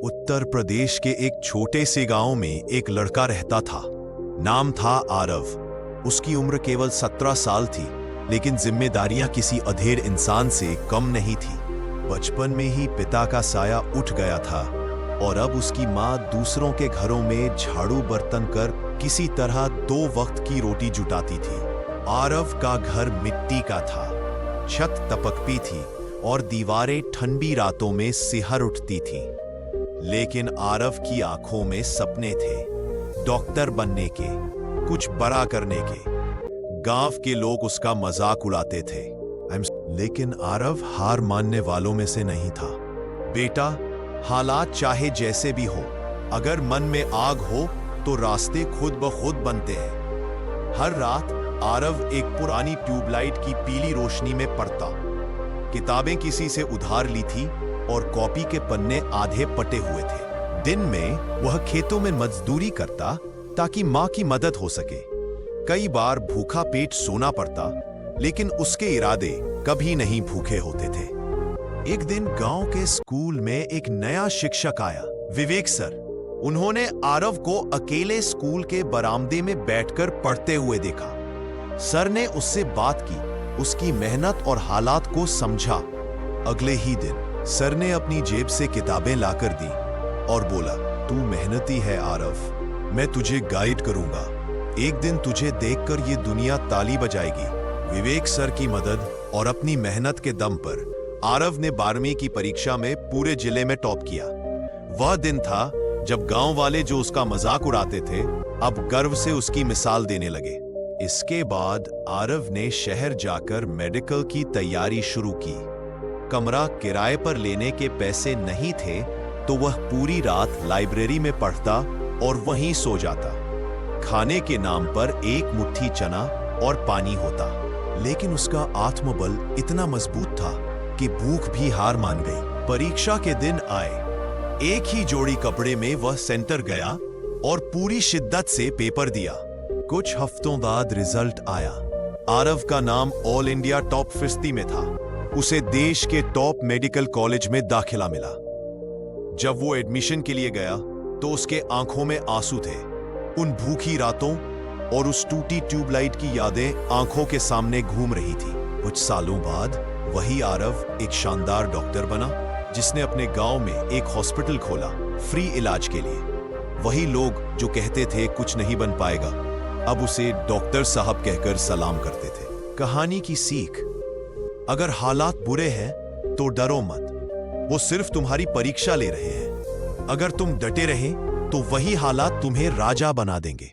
उत्तर प्रदेश के एक छोटे से गांव में एक लड़का रहता था। नाम था आरव। उसकी उम्र केवल 17 साल थी, लेकिन जिम्मेदारियां किसी अधेड़ इंसान से कम नहीं थी। बचपन में ही पिता का साया उठ गया था और अब उसकी मां दूसरों के घरों में झाड़ू बर्तन कर किसी तरह 2 वक्त की रोटी जुटाती थी। आरव का घर मिट्टी का था, छत तपकती थी और दीवारें ठंडी रातों में सिहर उठती थीं। लेकिन आरव की आंखों में सपने थे, डॉक्टर बनने के, कुछ बड़ा करने के। गांव के लोग उसका मजाक उड़ाते थे, लेकिन आरव हार मानने वालों में से नहीं था। बेटा, हालात चाहे जैसे भी हो, अगर मन में आग हो तो रास्ते खुद ब खुद बनते हैं। हर रात आरव एक पुरानी ट्यूबलाइट की पीली रोशनी में पढ़ता। किताबें किसी से उधार ली थी और कॉपी के पन्ने आधे पटे हुए थे। दिन में वह खेतों में मजदूरी करता ताकि मां की मदद हो सके। कई बार भूखा पेट सोना पड़ता, लेकिन उसके इरादे कभी नहीं भूखे होते थे। एक दिन गांव के स्कूल में एक नया शिक्षक आया, विवेक सर। उन्होंने आरव को अकेले स्कूल के बरामदे में बैठकर पढ़ते हुए देखा। सर ने उससे बात की, उसकी मेहनत और हालात को समझा। अगले ही दिन सर ने अपनी जेब से किताबें लाकर दी और बोला, तू मेहनती है आरव, मैं तुझे गाइड करूंगा। एक दिन तुझे देखकर ये दुनिया ताली बजाएगी। विवेक सर की मदद और अपनी मेहनत के दम पर आरव ने 12वीं की परीक्षा में पूरे जिले में टॉप किया। वह दिन था जब गांव वाले जो उसका मजाक उड़ाते थे, अब गर्व से उसकी मिसाल देने लगे। इसके बाद आरव ने शहर जाकर मेडिकल की तैयारी शुरू की। कमरा किराए पर लेने के पैसे नहीं थे, तो वह पूरी रात लाइब्रेरी में पढ़ता और वहीं सो जाता। खाने के नाम पर एक मुट्ठी चना और पानी होता, लेकिन उसका आत्मबल इतना मजबूत था कि भूख भी हार मान गई। परीक्षा के दिन आए। एक ही जोड़ी कपड़े में वह सेंटर गया और पूरी शिद्दत से पेपर दिया। कुछ हफ्तों बाद रिजल्ट आया। आरव का नाम ऑल इंडिया टॉप 50 में था। उसे देश के टॉप मेडिकल कॉलेज में दाखिला मिला। जब वो एडमिशन के लिए गया तो उसके आंखों में आंसू थे। उन भूखी रातों और उस टूटी ट्यूबलाइट की यादें आंखों के सामने घूम रही थी। कुछ सालों बाद वही आरव एक शानदार डॉक्टर बना, जिसने अपने गांव में एक हॉस्पिटल खोला, फ्री इलाज के लिए। वही लोग जो कहते थे कुछ नहीं बन पाएगा, अब उसे डॉक्टर साहब कहकर सलाम करते थे। कहानी की सीख, अगर हालात बुरे हैं तो डरो मत, वो सिर्फ तुम्हारी परीक्षा ले रहे हैं। अगर तुम डटे रहे तो वही हालात तुम्हें राजा बना देंगे।